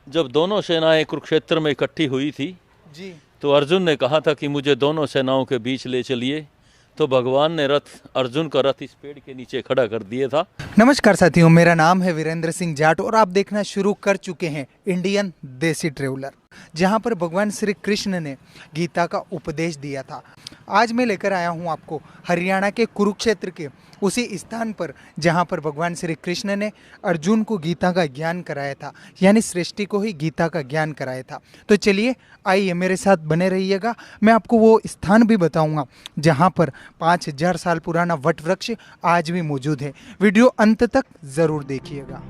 जब दोनों सेनाएं कुरुक्षेत्र में इकट्ठी हुई थी जी तो अर्जुन ने कहा था कि मुझे दोनों सेनाओं के बीच ले चलिए। तो भगवान ने अर्जुन का रथ इस पेड़ के नीचे खड़ा कर दिया था। नमस्कार साथियों, मेरा नाम है वीरेंद्र सिंह जाट और आप देखना शुरू कर चुके हैं इंडियन देसी ट्रेवलर, जहां पर भगवान श्री कृष्ण ने गीता का उपदेश दिया था। आज मैं लेकर आया हूं आपको हरियाणा के कुरुक्षेत्र के उसी स्थान पर जहां पर भगवान श्री कृष्ण ने अर्जुन को गीता का ज्ञान कराया था, यानी सृष्टि को ही गीता का ज्ञान कराया था। तो चलिए आइए मेरे साथ बने रहिएगा, मैं आपको वो स्थान भी बताऊंगा जहां पर 5000 साल पुराना वट वृक्ष आज भी मौजूद है। वीडियो अंत तक ज़रूर देखिएगा।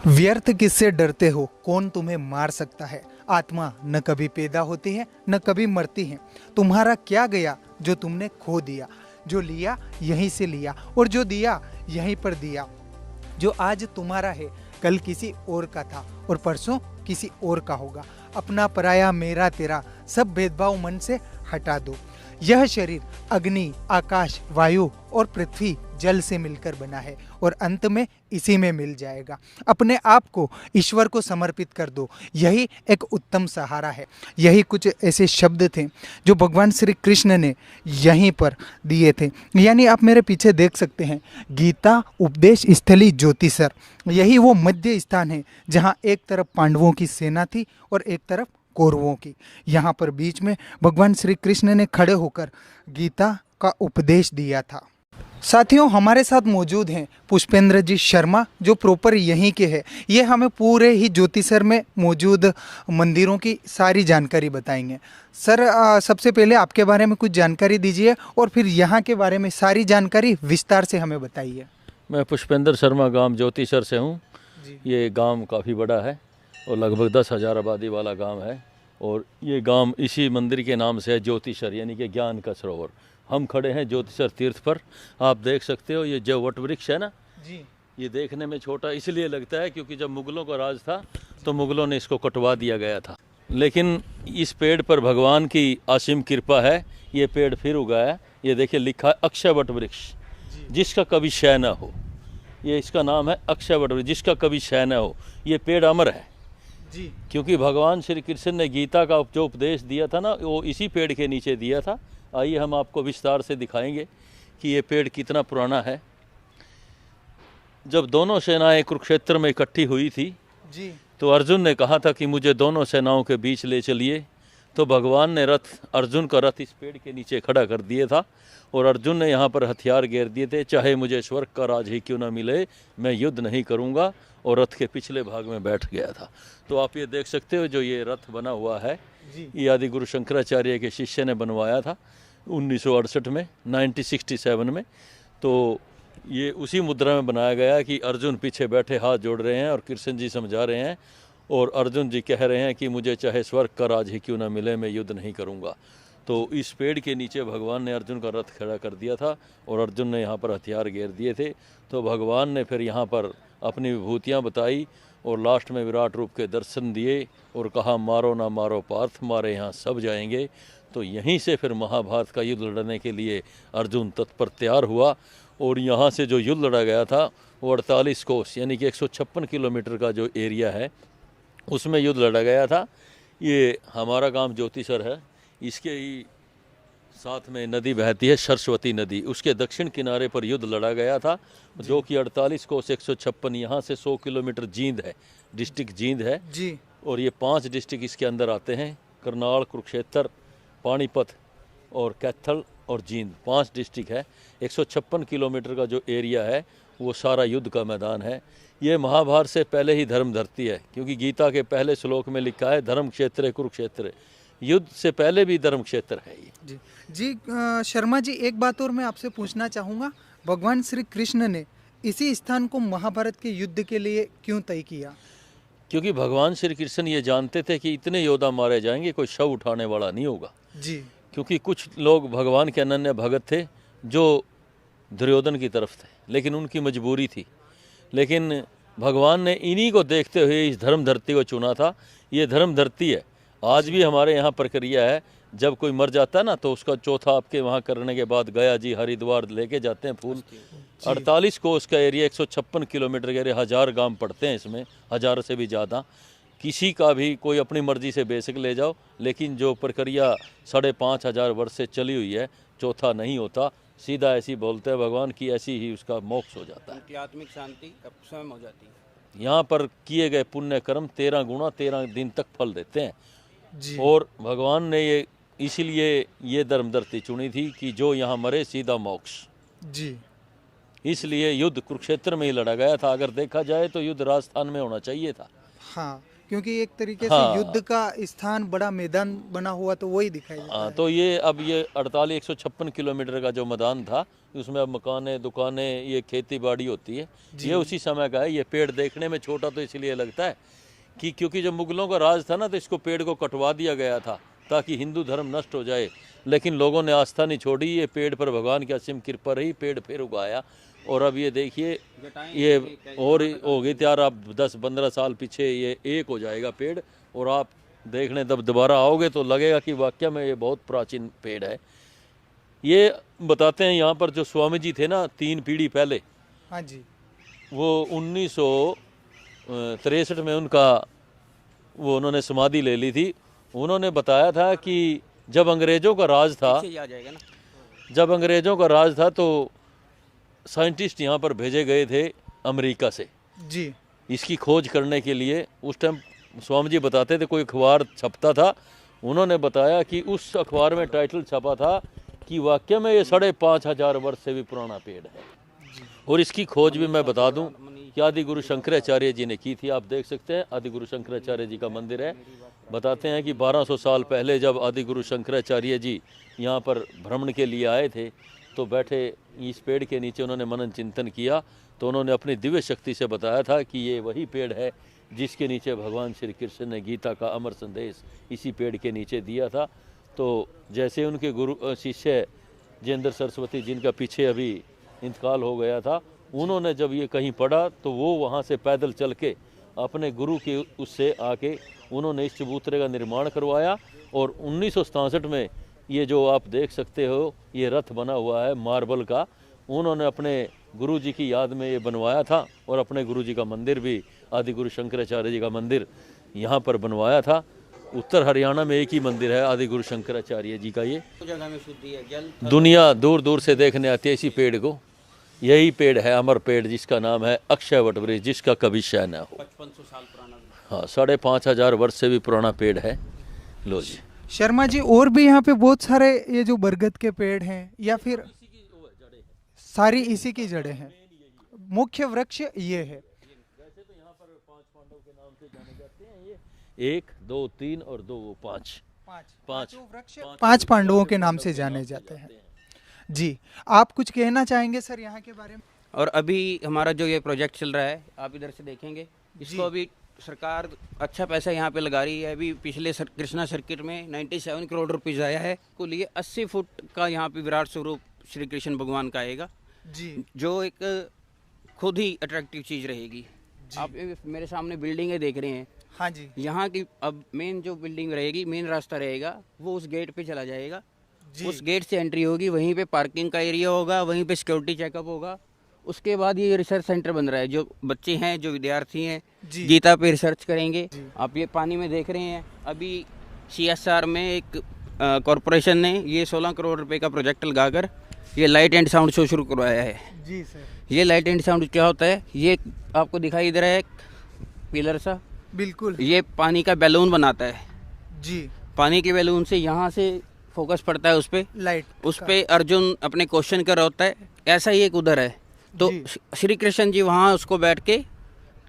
व्यर्थ किससे डरते हो, कौन तुम्हें मार सकता है। आत्मा न कभी पैदा होती है न कभी मरती है। तुम्हारा क्या गया जो तुमने खो दिया, जो लिया यहीं से लिया और जो दिया यहीं पर दिया। जो आज तुम्हारा है कल किसी और का था और परसों किसी और का होगा। अपना पराया मेरा तेरा सब भेदभाव मन से हटा दो। यह शरीर अग्नि, आकाश, वायु और पृथ्वी जल से मिलकर बना है और अंत में इसी में मिल जाएगा। अपने आप को ईश्वर को समर्पित कर दो, यही एक उत्तम सहारा है। यही कुछ ऐसे शब्द थे जो भगवान श्री कृष्ण ने यहीं पर दिए थे। यानी आप मेरे पीछे देख सकते हैं गीता उपदेश स्थली ज्योतिसर, यही वो मध्य स्थान है जहाँ एक तरफ पांडवों की सेना थी और एक तरफ कौरवों की। यहाँ पर बीच में भगवान श्री कृष्ण ने खड़े होकर गीता का उपदेश दिया था। साथियों, हमारे साथ मौजूद हैं पुष्पेंद्र जी शर्मा, जो प्रॉपर यहीं के हैं। ये हमें पूरे ही ज्योतिसर में मौजूद मंदिरों की सारी जानकारी बताएंगे। सर, सबसे पहले आपके बारे में कुछ जानकारी दीजिए और फिर यहाँ के बारे में सारी जानकारी विस्तार से हमें बताइए। मैं पुष्पेंद्र शर्मा, गांव ज्योतिसर से हूँ। ये गांव काफ़ी बड़ा है और लगभग 10,000 आबादी वाला गांव है और ये गांव इसी मंदिर के नाम से है, ज्योतिसर, यानी कि ज्ञान का सरोवर। हम खड़े हैं ज्योतिसर तीर्थ पर। आप देख सकते हो ये जो वट वृक्ष है ना जी, ये देखने में छोटा इसलिए लगता है क्योंकि जब मुगलों का राज था तो मुगलों ने इसको कटवा दिया गया था, लेकिन इस पेड़ पर भगवान की असीम कृपा है। ये पेड़ फिर उगाया। ये देखिए लिखा है अक्षय वट वृक्ष, जिसका कभी क्षय न हो। ये इसका नाम है अक्षय वट वृक्ष, जिसका कभी क्षय न हो। ये पेड़ अमर है जी, क्योंकि भगवान श्री कृष्ण ने गीता का जो उपदेश दिया था ना वो इसी पेड़ के नीचे दिया था। आइए हम आपको विस्तार से दिखाएंगे कि ये पेड़ कितना पुराना है। जब दोनों सेनाएं कुरुक्षेत्र में इकट्ठी हुई थी जी, तो अर्जुन ने कहा था कि मुझे दोनों सेनाओं के बीच ले चलिए। तो भगवान ने अर्जुन का रथ इस पेड़ के नीचे खड़ा कर दिया था और अर्जुन ने यहाँ पर हथियार घेर दिए थे। चाहे मुझे स्वर्ग का राज ही क्यों ना मिले, मैं युद्ध नहीं करूँगा, और रथ के पिछले भाग में बैठ गया था। तो आप ये देख सकते हो जो ये रथ बना हुआ है ये आदि गुरु शंकराचार्य के शिष्य ने बनवाया था 1968 में, 1967 में। तो ये उसी मुद्रा में बनाया गया कि अर्जुन पीछे बैठे हाथ जोड़ रहे हैं और कृष्ण जी समझा रहे हैं और अर्जुन जी कह रहे हैं कि मुझे चाहे स्वर्ग का राज ही क्यों ना मिले, मैं युद्ध नहीं करूँगा। तो इस पेड़ के नीचे भगवान ने अर्जुन का रथ खड़ा कर दिया था और अर्जुन ने यहाँ पर हथियार घेर दिए थे। तो भगवान ने फिर यहाँ पर अपनी विभूतियाँ बताई और लास्ट में विराट रूप के दर्शन दिए और कहा मारो ना मारो पार्थ, मारे यहाँ सब जाएंगे। तो यहीं से फिर महाभारत का युद्ध लड़ने के लिए अर्जुन तत्पर तैयार हुआ और यहाँ से जो युद्ध लड़ा गया था वो 48 कोस यानी कि 156 किलोमीटर का जो एरिया है उसमें युद्ध लड़ा गया था। ये हमारा गांव ज्योतिसर है, इसके ही साथ में नदी बहती है सरस्वती नदी, उसके दक्षिण किनारे पर युद्ध लड़ा गया था जो कि 48 कोस 156, यहाँ से 100 किलोमीटर जींद है, डिस्ट्रिक्ट जींद है जी, और ये 5 डिस्ट्रिक्ट इसके अंदर आते हैं, करनाल, कुरुक्षेत्र, पानीपत और कैथल और जींद, 5 डिस्ट्रिक्ट है। 156 किलोमीटर का जो एरिया है वो सारा युद्ध का मैदान है। ये महाभारत से पहले ही धर्म धरती है क्योंकि गीता के पहले श्लोक में लिखा है धर्म क्षेत्र कुरुक्षेत्र, युद्ध से पहले भी धर्म क्षेत्र है ये। जी, जी। शर्मा जी, एक बात और मैं आपसे पूछना चाहूँगा, भगवान श्री कृष्ण ने इसी स्थान को महाभारत के युद्ध के लिए क्यों तय किया? क्योंकि भगवान श्री कृष्ण ये जानते थे कि इतने योद्धा मारे जाएंगे, कोई शव उठाने वाला नहीं होगा। जी क्योंकि कुछ लोग भगवान के अनन्य भगत थे जो दुर्योधन की तरफ थे, लेकिन उनकी मजबूरी थी। लेकिन भगवान ने इन्हीं को देखते हुए इस धर्म धरती को चुना था। ये धर्म धरती है। आज भी हमारे यहाँ प्रक्रिया है, जब कोई मर जाता है ना तो उसका चौथा आपके वहाँ करने के बाद गया जी हरिद्वार लेके जाते हैं फूल। 48 कोस का एरिया, 156 किलोमीटर के एरिया, 1000 गांव पड़ते हैं इसमें, 1000 से भी ज़्यादा। किसी का भी कोई अपनी मर्जी से बेशक ले जाओ, लेकिन जो प्रक्रिया 5500 वर्ष से चली हुई है, चौथा नहीं होता, सीधा ऐसी बोलते हैं भगवान की, ऐसी ही उसका मोक्ष हो जाता है। उनकी आत्मिक शांति स्वयं हो जाती है। यहाँ पर किए गए पुण्य कर्म 13 गुना 13 दिन तक फल देते हैं। जी और भगवान ने ये इसीलिए ये धर्मधरती चुनी थी कि जो यहाँ मरे सीधा मोक्ष। जी इसलिए युद्ध कुरुक्षेत्र में ही लड़ा गया था। अगर देखा जाए तो युद्ध राजस्थान में होना चाहिए था। हाँ, क्योंकि एक तरीके से हाँ। युद्ध का स्थान बड़ा मैदान बना हुआ तो वही दिखाई देता हाँ, है। तो ये अब ये 156 किलोमीटर का जो मैदान था, उसमें अब मकानें, दुकानें, ये खेती बाड़ी होती है, ये उसी समय का है। ये पेड़ देखने में छोटा तो इसलिए लगता है कि क्योंकि जब मुगलों का राज था ना, तो इसको पेड़ को कटवा दिया गया था ताकि हिंदू धर्म नष्ट हो जाए। लेकिन लोगों ने आस्था नहीं छोड़ी, ये पेड़ पर भगवान की असीम कृपा रही, पेड़ फिर उगाया। और अब ये देखिए, ये और हो गई तैयार। आप 10-15 साल पीछे ये एक हो जाएगा पेड़, और आप देखने तब दोबारा आओगे तो लगेगा कि वाकई में ये बहुत प्राचीन पेड़ है। ये बताते हैं यहाँ पर जो स्वामी जी थे ना 3 पीढ़ी पहले, हाँ जी, वो 1963 में वो उन्होंने समाधि ले ली थी। उन्होंने बताया था कि जब अंग्रेज़ों का राज था, पीछे ही आ जाएगा ना। जब अंग्रेज़ों का राज था तो साइंटिस्ट यहाँ पर भेजे गए थे अमेरिका से जी इसकी खोज करने के लिए। उस टाइम स्वामी जी बताते थे, कोई अखबार छपता था, उन्होंने बताया कि उस अखबार में टाइटल छपा था कि वाकई में ये 5500 वर्ष से भी पुराना पेड़ है। और इसकी खोज भी मैं बता दूं कि आदि गुरु शंकराचार्य जी ने की थी। आप देख सकते हैं, आदि गुरु शंकराचार्य जी का मंदिर है। बताते हैं कि 1200 साल पहले जब आदि गुरु शंकराचार्य जी यहाँ पर भ्रमण के लिए आए थे, तो बैठे इस पेड़ के नीचे उन्होंने मनन चिंतन किया, तो उन्होंने अपनी दिव्य शक्ति से बताया था कि ये वही पेड़ है जिसके नीचे भगवान श्री कृष्ण ने गीता का अमर संदेश इसी पेड़ के नीचे दिया था। तो जैसे उनके गुरु शिष्य जयेंद्र सरस्वती, जिनका पीछे अभी इंतकाल हो गया था, उन्होंने जब ये कहीं पढ़ा तो वो वहाँ से पैदल चल के अपने गुरु के उससे आके उन्होंने इस चबूतरे का निर्माण करवाया। और 1967 में ये जो आप देख सकते हो, ये रथ बना हुआ है मार्बल का, उन्होंने अपने गुरु जी की याद में ये बनवाया था। और अपने गुरु जी का मंदिर भी, आदि गुरु शंकराचार्य जी का मंदिर यहाँ पर बनवाया था। उत्तर हरियाणा में एक ही मंदिर है आदि गुरु शंकराचार्य जी का। ये जगह में शुद्धि है, जल दुनिया दूर दूर से देखने आती है इसी पेड़ को। यही पेड़ है अमर पेड़, जिसका नाम है अक्षय वट वृक्ष, जिसका कभी क्षय न हो। 5500 साल पुराना। हाँ, 5500 वर्ष से भी पुराना पेड़ है। लो जी। शर्मा जी, और भी यहाँ पे बहुत सारे ये जो बरगद के पेड़ हैं या फिर सारी इसी की जड़ें हैं? मुख्य वृक्ष ये है। वैसे तो यहाँ पर 5 पांडव के नाम से जाने जाते हैं। ये 1, 2, 3 और 2 वो 5 पांचों वृक्ष 5 पांडवों के नाम से जाने जाते हैं। जी, आप कुछ कहना चाहेंगे सर यहाँ के बारे में? और अभी हमारा जो ये प्रोजेक्ट चल रहा है, आप इधर से देखेंगे, इसको अभी सरकार अच्छा पैसा यहाँ पे लगा रही है। अभी पिछले कृष्णा सर्किट में 97 करोड़ रुपीज़ आया है। कुल ये 80 फुट का यहाँ पे विराट स्वरूप श्री कृष्ण भगवान का आएगा, जी, जो एक खुद ही अट्रैक्टिव चीज़ रहेगी। आप मेरे सामने बिल्डिंगें देख रहे हैं, हाँ जी, यहाँ की अब मेन जो बिल्डिंग रहेगी, मेन रास्ता रहेगा, वो उस गेट पे चला जाएगा। उस गेट से एंट्री होगी, वहीं पे पार्किंग का एरिया होगा, वहीं पे सिक्योरिटी चेकअप होगा। उसके बाद ये रिसर्च सेंटर बन रहा है। जो बच्चे हैं, जो विद्यार्थी हैं, गीता पे रिसर्च करेंगे। आप ये पानी में देख रहे हैं, अभी CSR में एक कॉरपोरेशन ने ये 16 करोड़ रुपए का प्रोजेक्ट लगाकर ये लाइट एंड साउंड शो शुरू करवाया है। जी सर, ये लाइट एंड साउंड क्या होता है? ये आपको दिखाई दे रहा है पिलर सा, बिल्कुल, ये पानी का बैलून बनाता है। जी, पानी के बैलून से यहाँ से फोकस पड़ता है लाइट उस पे अर्जुन अपने क्वेश्चन कर रहा होता है। ऐसा ही एक उधर है। तो श्री कृष्ण जी वहाँ उसको बैठ के,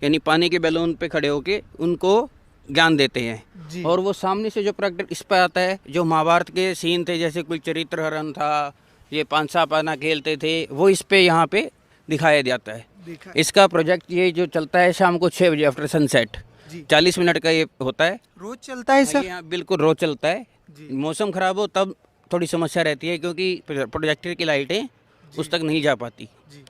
यानी पानी के बैलून पे खड़े होके उनको ज्ञान देते हैं। और वो सामने से जो प्रोजेक्ट इस पर आता है, जो महाभारत के सीन थे, जैसे कोई चरित्र हरण था, ये पांचा पाना खेलते थे, वो इस पे यहाँ पे दिखाया जाता है। इसका प्रोजेक्ट ये जो चलता है शाम को 6 बजे आफ्टर सनसेट। जी। 40 मिनट का ये होता है। रोज चलता है सर? यहाँ बिल्कुल रोज चलता है। जी। मौसम खराब हो तब थोड़ी समस्या रहती है, क्योंकि प्रोजेक्टर की लाइटें उस तक नहीं जा पाती। जी।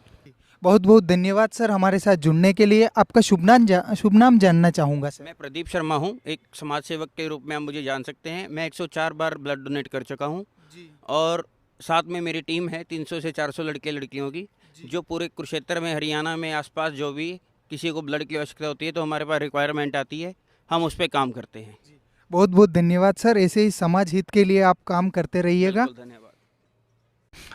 बहुत बहुत धन्यवाद सर हमारे साथ जुड़ने के लिए। आपका शुभ नाम जानना चाहूँगा सर। मैं प्रदीप शर्मा हूँ, एक समाज सेवक के रूप में आप मुझे जान सकते हैं। मैं 104 बार ब्लड डोनेट कर चुका हूँ और साथ में मेरी टीम है 300 से 400 लड़के लड़कियों की, जो पूरे कुरुक्षेत्र में, हरियाणा में, आसपास जो भी किसी को ब्लड की आवश्यकता होती है तो हमारे पास रिक्वायरमेंट आती है, हम उस पर काम करते हैं। बहुत बहुत धन्यवाद सर, ऐसे ही समाज हित के लिए आप काम करते रहिएगा। बिल्कुल, धन्यवाद।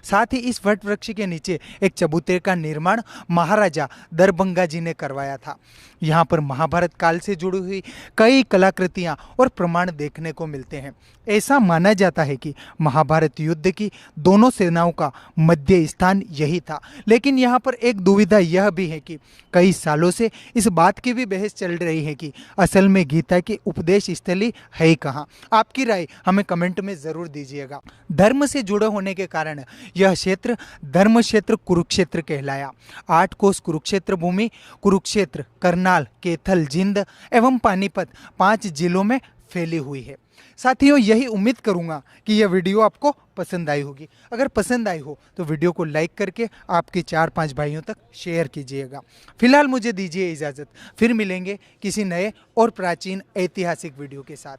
साथ ही इस वट वृक्ष के नीचे एक चबूतरे का निर्माण महाराजा दरभंगा जी ने करवाया था। यहाँ पर महाभारत काल से जुड़ी हुई कई कलाकृतियाँ और प्रमाण देखने को मिलते हैं। ऐसा माना जाता है कि महाभारत युद्ध की दोनों सेनाओं का मध्य स्थान यही था। लेकिन यहाँ पर एक दुविधा यह भी है कि कई सालों से इस बात की भी बहस चल रही है कि असल में गीता की उपदेश स्थली है कहाँ। आपकी राय हमें कमेंट में ज़रूर दीजिएगा। धर्म से जुड़े होने के कारण यह क्षेत्र धर्म क्षेत्र कुरुक्षेत्र कहलाया। 8 कोस कुरुक्षेत्र भूमि कुरुक्षेत्र, करनाल, कैथल, जिंद एवं पानीपत 5 जिलों में फैली हुई है। साथियों, यही उम्मीद करूंगा कि यह वीडियो आपको पसंद आई होगी। अगर पसंद आई हो तो वीडियो को लाइक करके आपके 4-5 भाइयों तक शेयर कीजिएगा। फिलहाल मुझे दीजिए इजाज़त, फिर मिलेंगे किसी नए और प्राचीन ऐतिहासिक वीडियो के साथ।